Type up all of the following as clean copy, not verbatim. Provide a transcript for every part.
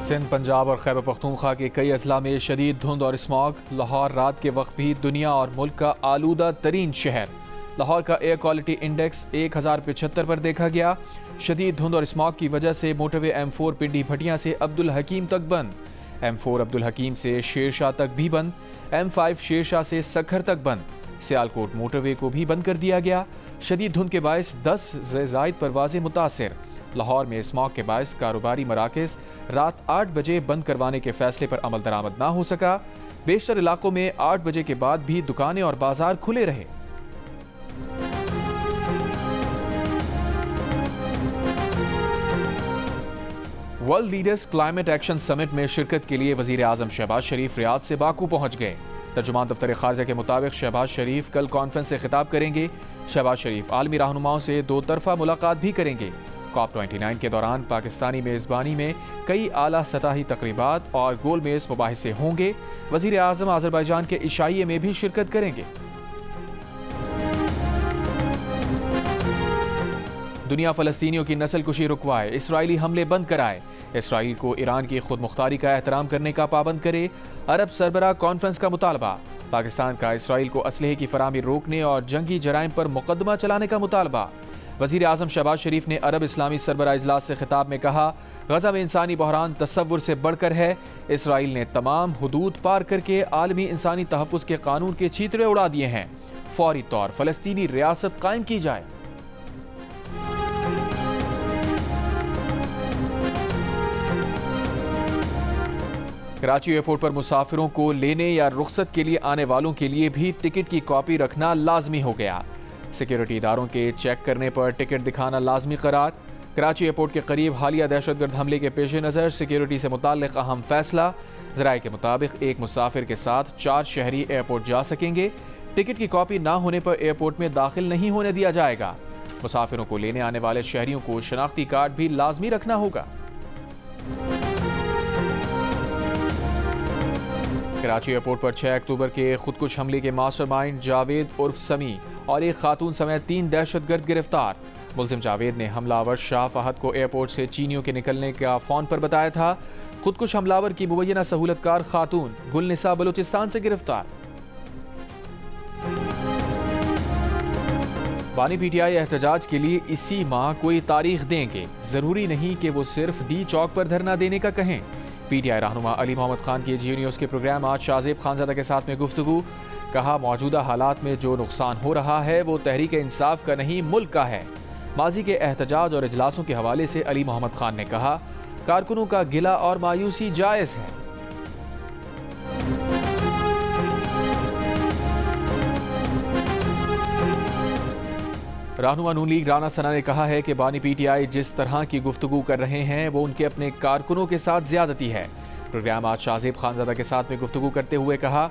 सिंध, पंजाब और खैबर पख्तूनख्वा के कई अजला में शदीद धुंध और स्मॉग। लाहौर रात के वक्त भी दुनिया और मुल्क का आलूदा तरीन शहर। लाहौर का एयर क्वालिटी इंडेक्स 1075 पर देखा गया। शदीद धुंध और स्मॉग की वजह से मोटरवे M4 पिंडी भटियां से अब्दुल हकीम तक बंद, M4 अब्दुल हकीम से शेरशाह तक भी बंद, M5 शेरशाह से सखर तक बंद। सियालकोट मोटरवे को भी बंद कर दिया गया। शदीद धुंध के बायस 10 से ज़ायद परवाजें मुतासिर। लाहौर में स्मॉग के बायस कारोबारी मराकज़ रात 8 बजे बंद करवाने के फैसले पर अमल दरामद ना हो सका। बेशतर इलाकों में 8 बजे के बाद भी दुकानें और बाजार खुले रहे। World leaders climate action summit में शिरकत के लिए वजीर आजम शहबाज शरीफ रियाद से बाकू पहुंच गए। तर्जुमान दफ्तर खारजा के मुताबिक शहबाज शरीफ कल कॉन्फ्रेंस से खिताब करेंगे। शहबाज शरीफ आलमी रहनुमाओं से 2 तरफा मुलाकात भी करेंगे। COP29 के दौरान पाकिस्तानी मेज़बानी में कई आला सतही तकरीबात और गोल मेज़ मुबाहिसे होंगे। वज़ीर आज़म अज़रबैजान के इशाइये में भी शिरकत करेंगे। दुनिया फ़लस्तीनियों की नस्ल कुशी रुकवाए, इसराइली हमले बंद कराए, इसराइल को ईरान की खुद मुख्तारी का एहतराम करने का पाबंद करे। अरब सरबराह कॉन्फ्रेंस का मुतालबा। पाकिस्तान का इसराइल को असलहे की फराहमी रोकने और जंगी जराइम पर मुकदमा चलाने का मुतालबा। वज़ीर आज़म शहबाज शरीफ ने अरब इस्लामी सरबराह इजलास से खिताब में कहा, गज़ा में इंसानी बहरान तसव्वुर से बढ़कर है। इसराइल ने तमाम हुदूद पार करके आलमी इंसानी तहफ़्फ़ुज़ के कानून के चीतरे उड़ा दिए हैं। फौरी तौर फ़लस्तीनी रियासत कायम की जाए। कराची एयरपोर्ट पर मुसाफिरों को लेने या रुख्सत के लिए आने वालों के लिए भी टिकट की कॉपी रखना लाजमी हो गया। सिक्योरिटी इदारों के चेक करने पर टिकट दिखाना लाजमी करार। कराची एयरपोर्ट के करीब हालिया दहशतगर्द हमले के पेश नज़र सिक्योरिटी से मुताल्लिक़ अहम फैसला। ज़राए के मुताबिक एक मुसाफिर के साथ 4 शहरी एयरपोर्ट जा सकेंगे। टिकट की कॉपी ना होने पर एयरपोर्ट में दाखिल नहीं होने दिया जाएगा। मुसाफिरों को लेने आने वाले शहरियों को शनाख्ती कार्ड भी लाजमी रखना होगा। कराची एयरपोर्ट पर 6 अक्टूबर के खुदकुश हमले के मास्टरमाइंड जावेद उर्फ समी और एक खातून समेत 3 दहशतगर्द गिरफ्तार। मुल्जिम जावेद ने हमलावर शाह फहद को एयरपोर्ट से चीनियों के निकलने का फ़ोन पर बताया था। खुदकुश हमलावर की मुबैना सहूलतकार खातून गुलनिसा बलूचिस्तान से गिरफ्तार। बानी PTI एहतजाज के लिए इसी माह कोई तारीख देंगे, ज़रूरी नहीं कि वो सिर्फ D चौक पर धरना देने का कहें। PTI रहनुमा अली मोहम्मद खान की जियो न्यूज़ के प्रोग्राम आज शाहजेब खानज़ादा के साथ में गुफ्तगू। कहा, मौजूदा हालात में जो नुकसान हो रहा है वो तहरीक इंसाफ का नहीं मुल्क का है। माजी के एहतजाज और इजलासों के हवाले से अली मोहम्मद खान ने कहा, कारकुनों का गिला और मायूसी जायज़ है। रहनुमा नून लीग राना सना ने कहा है कि बानी PTI जिस तरह की गुफ्तगू कर रहे हैं वो उनके अपने कारकुनों के साथ ज्यादती है। प्रोग्राम आज शाहजेब खानज़ादा के साथ में गुफ्तगू करते हुए कहा,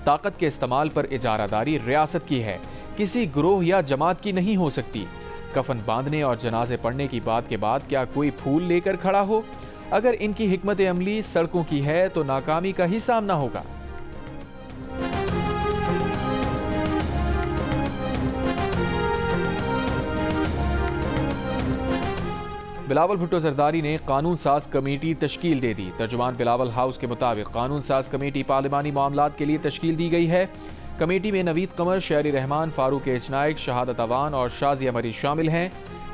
ताकत के इस्तेमाल पर इजारादारी रियासत की है, किसी ग्रोह या जमात की नहीं हो सकती। कफन बांधने और जनाजे पढ़ने की बात के बाद क्या कोई फूल लेकर खड़ा हो? अगर इनकी हिकमत अमली सड़कों की है तो नाकामी का ही सामना होगा। बिलावल भुट्टो जरदारी ने कानून साज कमेटी तश्कील दे दी। तर्जुमान बिलावल हाउस के मुताबिक कानून साज कमेटी पार्लिमानी मामलात के लिए तश्कील दी गई है। कमेटी में नवीद कमर, शहरी रहमान, फारूक एच नाइक, शहादत अवान और शाजिया मरीज शामिल हैं।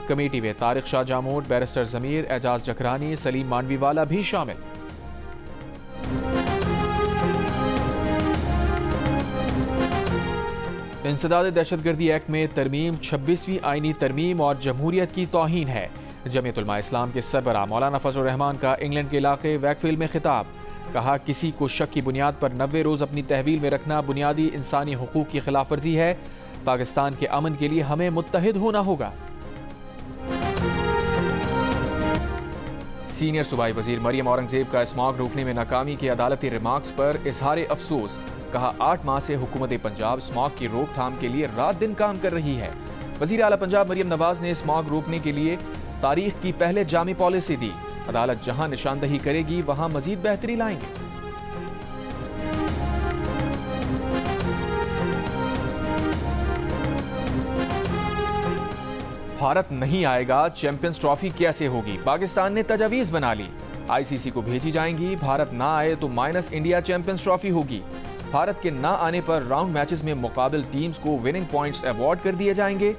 कमेटी में तारिक शाह जामोद, बैरिस्टर जमीर, एजाज जखरानी, सलीम मानवीवाला भी शामिल। इंसदाद दहशतगर्दी एक्ट में तरमीम 26वीं आईनी तरमीम और जमहूरियत की तौहीन है। जमीयत उलमा इस्लाम के सरबराह मौलाना फजल रहमान का इंग्लैंड के इलाके वैकफील्ड में खिताब। कहा, किसी को शक की बुनियाद पर 90 रोज़ अपनी तहवील में रखना बुनियादी इंसानी हुकूक की खिलाफ वर्जी है। पाकिस्तान के अमन के लिए हमें मुत्तहिद होना होगा। सीनियर सूबाई वजीर मरियम औरंगजेब का स्मॉग रोकने में नाकामी के अदालती रिमार्क्स पर इजहार अफसोस। कहा, 8 माह से हुकूमत पंजाब स्मॉग की रोकथाम के लिए रात दिन काम कर रही है। वजीर आला पंजाब मरियम नवाज ने स्मॉग रोकने के लिए तारीख की पहले जामी पॉलिसी दी। अदालत जहां निशानदही करेगी वहां मजीद बेहतरी लाएंगे। भारत नहीं आएगा, चैंपियंस ट्रॉफी कैसे होगी? पाकिस्तान ने तजावीज़ बना ली। आईसीसी को भेजी जाएंगी। भारत ना आए तो माइनस इंडिया चैंपियंस ट्रॉफी होगी। भारत के ना आने पर राउंड मैचेस में मुकाबिल टीम्स को विनिंग पॉइंट्स अवार्ड कर दिए जाएंगे।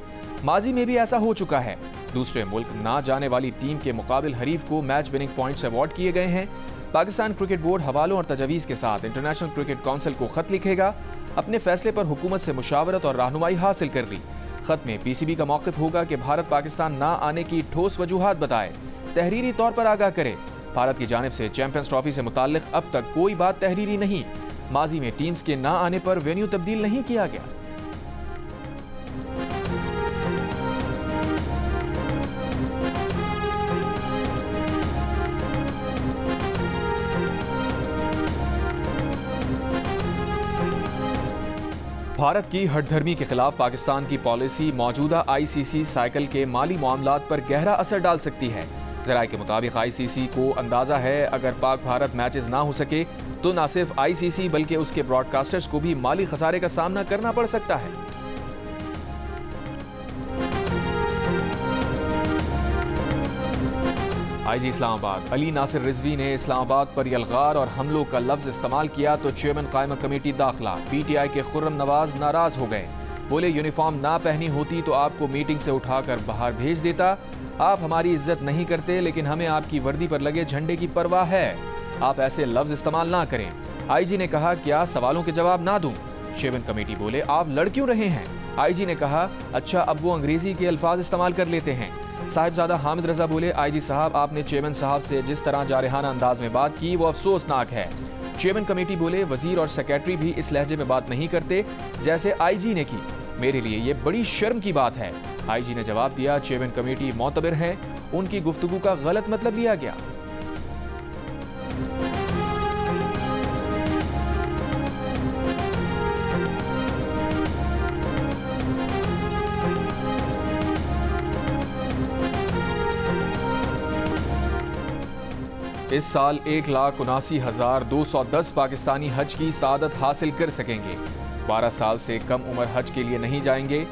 माजी में भी ऐसा हो चुका है। दूसरे मुल्क ना जाने वाली टीम के मुकाबिल हरीफ को मैच विनिंग पॉइंट्स अवार्ड किए गए हैं। पाकिस्तान क्रिकेट बोर्ड हवालों और तजवीज़ के साथ इंटरनेशनल क्रिकेट काउंसिल को खत लिखेगा। अपने फैसले पर हुकूमत से मुशावरत और रहनुमाई हासिल कर ली। खत में पीसीबी का मौक़िफ़ होगा कि भारत पाकिस्तान ना आने की ठोस वजूहात बताए, तहरीरी तौर पर आगाह करे। भारत की जानिब से चैंपियंस ट्रॉफी से मुताल्लिक अब तक कोई बात तहरीरी नहीं। माजी में टीम्स के ना आने पर वेन्यू तब्दील नहीं किया गया। भारत की हठधर्मी के खिलाफ पाकिस्तान की पॉलिसी मौजूदा आईसीसी साइकिल के माली मामलात पर गहरा असर डाल सकती है। ज़राए के मुताबिक आईसीसी को अंदाज़ा है अगर पाक भारत मैचेस ना हो सके तो न सिर्फ आईसीसी बल्कि उसके ब्रॉडकास्टर्स को भी माली खसारे का सामना करना पड़ सकता है। आईजी इस्लामाबाद अली नासिर रिजवी ने इस्लामाबाद पर यलगार और हमलों का लफ्ज इस्तेमाल किया तो चेयरमैन कायमा कमेटी दाखिला। पीटीआई के खुर्रम नवाज नाराज हो गए, बोले यूनिफॉर्म ना पहनी होती तो आपको मीटिंग से उठाकर बाहर भेज देता। आप हमारी इज्जत नहीं करते लेकिन हमें आपकी वर्दी पर लगे झंडे की परवाह है। आप ऐसे लफ्ज इस्तेमाल ना करें। आईजी ने कहा क्या सवालों के जवाब ना दूं? चेयरमैन कमेटी बोले आप लड़ क्यों रहे हैं? आईजी ने कहा अच्छा अब वो अंग्रेजी के अल्फाज इस्तेमाल कर लेते हैं। साहिबजादा हामिद रजा बोले आईजी साहब आपने चेयरमैन साहब से जिस तरह जारहाना अंदाज में बात की वो अफसोसनाक है। चेयरमैन कमेटी बोले वजीर और सेक्रेटरी भी इस लहजे में बात नहीं करते जैसे आईजी ने की। मेरे लिए ये बड़ी शर्म की बात है। आईजी ने जवाब दिया चेयरमैन कमेटी मोतबर है, उनकी गुफ्तगू का गलत मतलब लिया गया। इस साल 1,79,210 पाकिस्तानी हज की सादत हासिल कर सकेंगे। 12 साल से कम उम्र हज के लिए नहीं जाएंगे।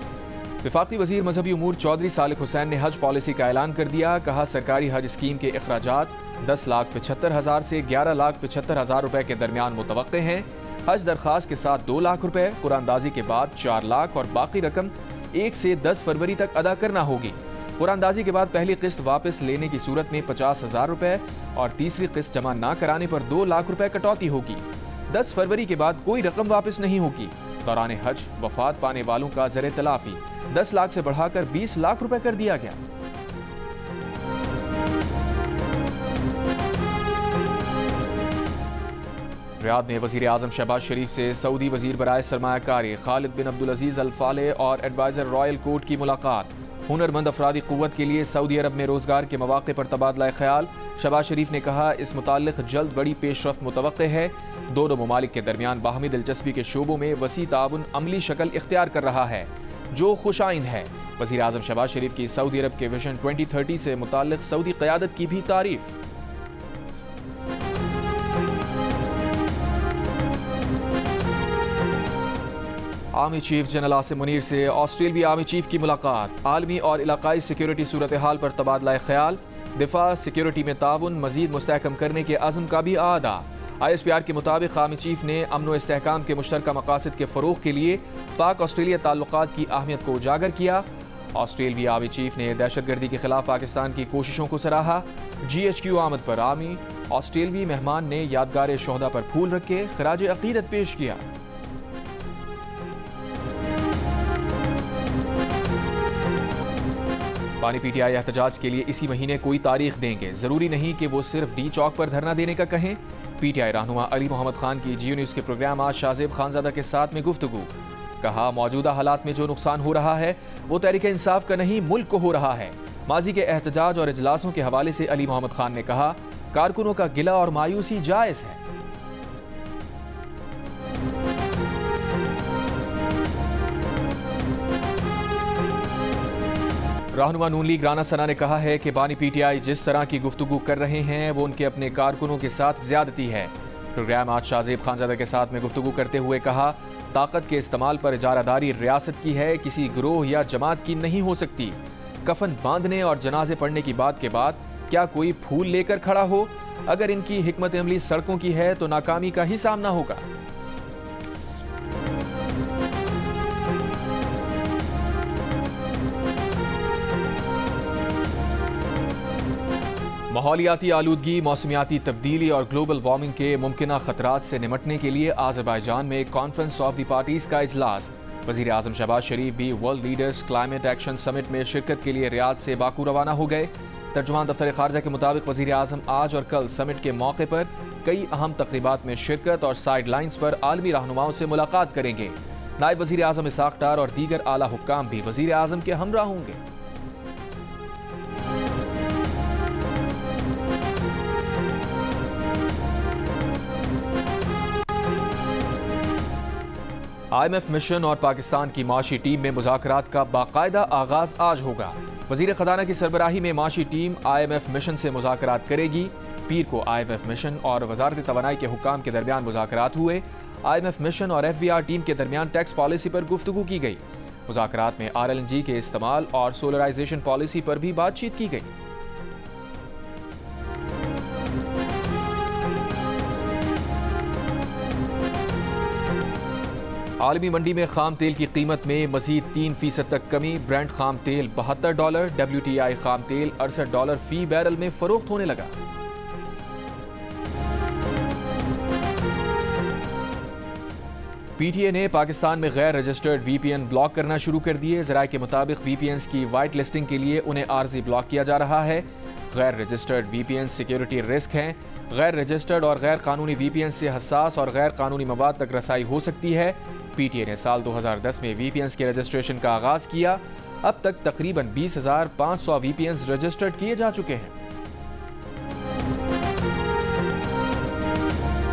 वफाकी वजीर मजहबी उमूर चौधरी सालिक हुसैन ने हज पॉलिसी का ऐलान कर दिया। कहा सरकारी हज स्कीम के अखराजात 10,75,000 से 11,75,000 रुपए के दरमियान मुतवक्के हैं। हज दरख्वास्त के साथ 2 लाख रुपए, कुरानदाजी के बाद 4 लाख और बाकी रकम 1 से 10 फरवरी तक अदा करना होगी। कुरानदाजी के बाद पहली किस्त वापस लेने की सूरत में 50,000 रुपए और तीसरी किस्त जमा ना कराने पर 2 लाख रुपए कटौती होगी। 10 फरवरी के बाद कोई रकम वापस नहीं होगी। दौरान हज वफात पाने वालों का ज़र तलाफी 10 लाख से बढ़ाकर 20 लाख रुपए कर दिया गया। रियाद में वज़ीर आज़म शहबाज शरीफ से सऊदी वज़ीर बराए सरमायाकारी खालिद बिन अब्दुल अजीज़ अल फाले और एडवाइज़र रॉयल कोर्ट की मुलाकात। हुनरमंद अफरादी क़ुव्वत के लिए सऊदी अरब में रोज़गार के मौक़े पर तबादला ख्याल। शहबाज शरीफ ने कहा इस मुताल्लिक़ जल्द बड़ी पेशरफ़्त मुतवक्के है। दोनों ममालिक के दरमियान बाहमी दिलचस्पी के शोबों में वसी ताउन अमली शक्ल इख्तियार कर रहा है जो खुशाइंद है। वज़ीर आज़म शहबाज शरीफ की सऊदी अरब के विजन 2030 से मुताल्लिक़ सऊदी क़यादत की भी तारीफ़। Army chief general Asim Munir से ऑस्ट्रेलियाई आर्मी चीफ की मुलाकात। आलमी और इलाकाई सिक्योरिटी सूरत हाल पर तबादला ख्याल। दिफा सिक्योरिटी में ताउन मजीद मुस्तहकम करने के अज़्म का भी आदा। ISPR के मुताबिक आर्मी चीफ ने अमन व इस्तेहकाम के मुश्तरका मकासद के फ़रोग़ के लिए पाक ऑस्ट्रेलिया ताल्लुकात की अहमियत को उजागर किया। ऑस्ट्रेलियाई आर्मी चीफ ने दहशतगर्दी के खिलाफ पाकिस्तान की कोशिशों को सराहा। GHQ आमद पर आर्मी ऑस्ट्रेलियाई मेहमान ने यादगार शोहदा पर फूल रखे खराज अकीदत पेश किया। पानी PTI एहतजाज के लिए इसी महीने कोई तारीख देंगे, जरूरी नहीं कि वो सिर्फ डी चौक पर धरना देने का कहें। PTI रहनुमा अली मोहम्मद खान की GU न्यूज़ के प्रोग्राम आज शाहजेब खानजादा के साथ में गुफ्तगू। कहा मौजूदा हालात में जो नुकसान हो रहा है वो तहरीक इंसाफ का नहीं मुल्क को हो रहा है। माजी के एहतजाज और इजलासों के हवाले से अली मोहम्मद खान ने कहा कारकुनों का गिला और मायूसी जायज़ है। रहनुमा नून लीग राना सना ने कहा है कि बानी PTI जिस तरह की गुफ्तगू कर रहे हैं वो उनके अपने कारकुनों के साथ ज्यादती है। प्रोग्राम आज शाहजेब खानजादा के साथ में गुफ्तगू करते हुए कहा ताकत के इस्तेमाल पर इजारादारी रियासत की है, किसी ग्रोह या जमात की नहीं हो सकती। कफन बांधने और जनाजे पढ़ने की बात के बाद क्या कोई फूल लेकर खड़ा हो? अगर इनकी हिकमत अमली सड़कों की है तो नाकामी का ही सामना होगा। माहौलियाती आलूदगी, मौसमियाती तब्दीली और ग्लोबल वार्मिंग के मुमकिना खतरात से निमटने के लिए आज़रबाईजान में कॉन्फ्रेंस ऑफ द पार्टीज़ का इजलास। वज़ीर आज़म शहबाज शरीफ भी world leaders climate action summit में शिरकत के लिए रियाद से बाकू रवाना हो गए। तर्जुमान दफ्तर खारजा के मुताबिक वज़ीर आज़म आज और कल समिट के मौके पर कई अहम तकरीबात में शिरकत और साइड लाइन्स पर आलमी रहनुमाओं से मुलाकात करेंगे। नायब वज़ीर आज़म इसाक डार और दीगर आला हुक्काम भी वज़ीर आज़म के हमरा होंगे। IMF मिशन और पाकिस्तान की माशी टीम में मुज़ाकरात का बाकायदा आगाज आज होगा। वज़ीर ख़जाना की सरबराही में माशी टीम IMF मिशन से मुज़ाकरात करेगी। पीर को IMF मिशन और वज़ारत तवानाई के हुक्काम के दरमियान मुज़ाकरात हुए। IMF मिशन और FBR टीम के दरमियान टैक्स पॉलिसी पर गुफ्तगू की गई। मुज़ाकरात में RLNG के इस्तेमाल और सोलराइजेशन पॉलिसी पर भी बातचीत की गई। आलमी मंडी में खाम तेल की कीमत में मजीद 3% तक कमी। ब्रेंट खाम तेल $72, WTI खाम तेल $68 फी बैरल में फरोख्त होने लगा। PTA ने पाकिस्तान में गैर रजिस्टर्ड VPN ब्लॉक करना शुरू कर दिए। ज़राए के मुताबिक VPNs की वाइट लिस्टिंग के लिए उन्हें आर्जी ब्लॉक किया जा रहा है। गैर रजिस्टर्ड VPN सिक्योरिटी रिस्क हैं। गैर रजिस्टर्ड और गैर कानूनी VPN से हसास और गैर कानूनी मवाद तक रसाई हो सकती है। PTA ने साल 2010 में VPNs के रजिस्ट्रेशन का आगाज किया। अब तक तकरीबन 20,500 VPNs रजिस्टर्ड किए जा चुके हैं।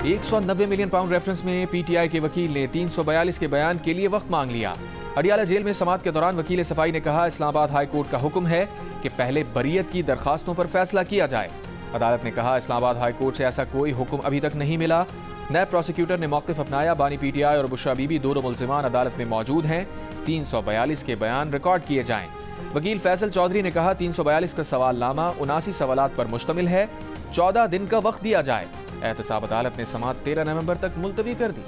190 मिलियन पाउंड रेफरेंस में PTI के वकील ने 342 के बयान के लिए वक्त मांग लिया। अडियाला जेल में समाअत के दौरान वकील सफाई ने कहा, इस्लामाबाद हाई कोर्ट का हुक्म है कि पहले बरीयत की दरखास्तों पर फैसला किया जाए। अदालत ने कहा, इस्लामाबाद हाई कोर्ट से ऐसा कोई हुक्म अभी तक नहीं मिला। नैब प्रोसिक्यूटर ने मौक़िफ़ अपनाया। बानी PTI और बुशरा बीबी दोनों मुल्ज़िमान अदालत में मौजूद हैं। 342 के बयान रिकॉर्ड किए जाएं। वकील फैसल चौधरी ने कहा, 342 का सवालनामा 79 सवालात पर मुश्तमिल है। 14 दिन का वक्त दिया जाए। एहतसाब अदालत ने समाअत 13 नवंबर तक मुलतवी कर दी।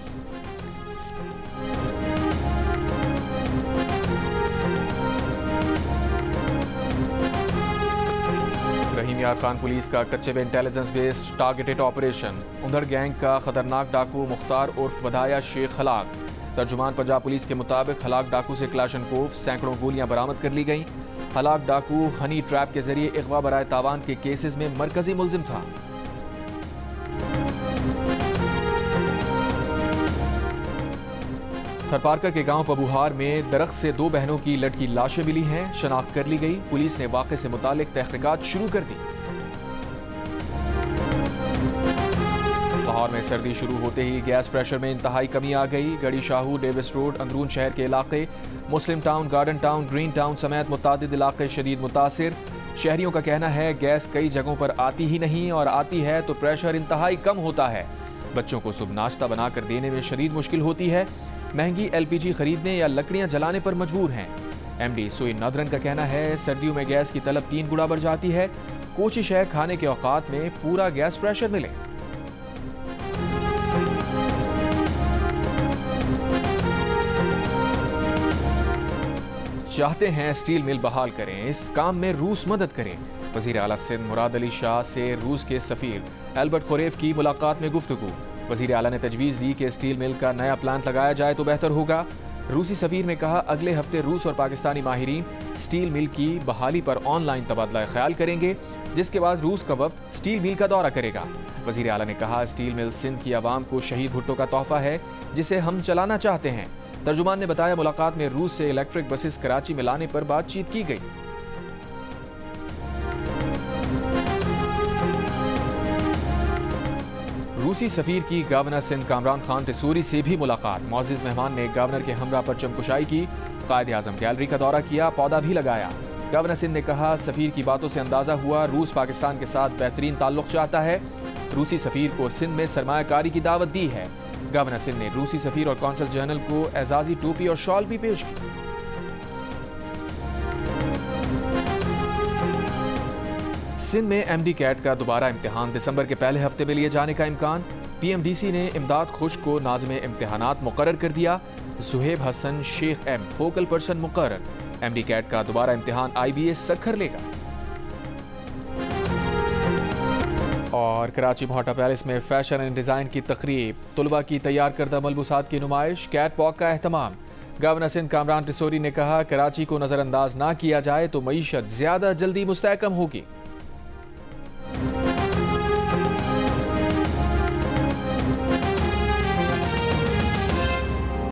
रहीम यार खान पुलिस का कच्चे में इंटेलिजेंस बेस्ड टारगेटेड ऑपरेशन। उधर गैंग का खतरनाक डाकू मुख्तार उर्फ वधाया शेख हलाक। तर्जुमान पंजाब पुलिस के मुताबिक हलाक डाकू से क्लाशनकोव सैकड़ों गोलियां बरामद कर ली गईं। हलाक डाकू हनी ट्रैप के जरिए अगवा बराए तावान के केसेस में मरकजी मुल्जिम था। थरपारकर के गांव पबुहार में दरख्त से 2 बहनों की लटकी लाशें मिली हैं। शनाख्त कर ली गई। पुलिस ने वाक़े से मुतालिक तहकीकात शुरू कर दी। लाहौर में सर्दी शुरू होते ही गैस प्रेशर में इंतहाई कमी आ गई। गढ़ी शाहू, डेविस रोड, अंदरून शहर के इलाके, Muslim town, garden town, green town समेत मुतादिद इलाके शदीद मुतासिर। शहरियों का कहना है गैस कई जगहों पर आती ही नहीं और आती है तो प्रेशर इंतहाई कम होता है। बच्चों को सुबह नाश्ता बनाकर देने में शदीद मुश्किल होती है। महंगी LPG खरीदने या लकड़ियां जलाने पर मजबूर हैं। MD सुइन नादरन का कहना है सर्दियों में गैस की तलब 3 गुना बढ़ जाती है। कोशिश है खाने के औकात में पूरा गैस प्रेशर मिले। चाहते हैं स्टील मिल बहाल करें, इस काम में रूस मदद करें। वज़ीर आला सिंध मुराद अली शाह से रूस के सफ़ीर एल्बर्ट खुरेफ की मुलाकात में गुफ्तगू। वज़ीर आला ने तजवीज़ दी कि स्टील मिल का नया प्लांट लगाया जाए तो बेहतर होगा। रूसी सफ़ीर ने कहा, अगले हफ्ते रूस और पाकिस्तानी माहिरीन स्टील मिल की बहाली पर ऑनलाइन तबादला ख्याल करेंगे, जिसके बाद रूस का वफ़द स्टील मिल का दौरा करेगा। वज़ीर आला ने कहा, स्टील मिल सिंध की आवाम को शहीद भुट्टो का तोहफा है जिसे हम चलाना चाहते हैं। तर्जुमान ने बताया, मुलाकात में रूस से इलेक्ट्रिक बसेस कराची में लाने पर बातचीत की गई। रूसी सफ़ीर की गवर्नर सिंध कामरान खान तिसूरी से भी मुलाकात। मौज़िज़ मेहमान ने गवर्नर के हमरा पर चमकुशाई की। कायद आज़म गैलरी का दौरा किया, पौधा भी लगाया। गवर्नर सिंध ने कहा, सफ़ीर की बातों से अंदाज़ा हुआ रूस पाकिस्तान के साथ बेहतरीन ताल्लुक़ चाहता है। रूसी सफ़ीर को सिंध में सरमायाकारी की दावत दी है। गवर्नर सिंध ने रूसी सफ़ीर और कौंसल जनरल को एजाज़ी टोपी और शॉल भी पेश की। सिंध में MD कैट का दोबारा इम्तिहान दिसंबर के पहले हफ्ते में लिए जाने का इम्कान। PMDC ने इमदाद खुश को नाज़िम इम्तिहानात मुकर्रर कर दिया। Suhaib Hasan Shaikh M focal person मुकर्रर। MD कैट का दोबारा इम्तिहान IBA सखर लेगा। और कराची मोहटा पैलेस में फैशन एंड डिज़ाइन की तकरीब, तुलबा की तैयार करदा मलबूसात की नुमाइश, कैट वॉक का एहतमाम। गवर्नर सिंध कामरान टिसोरी ने कहा, कराची को नज़रअंदाज ना किया जाए तो मईशत ज़्यादा जल्दी मुस्तहकम होगी।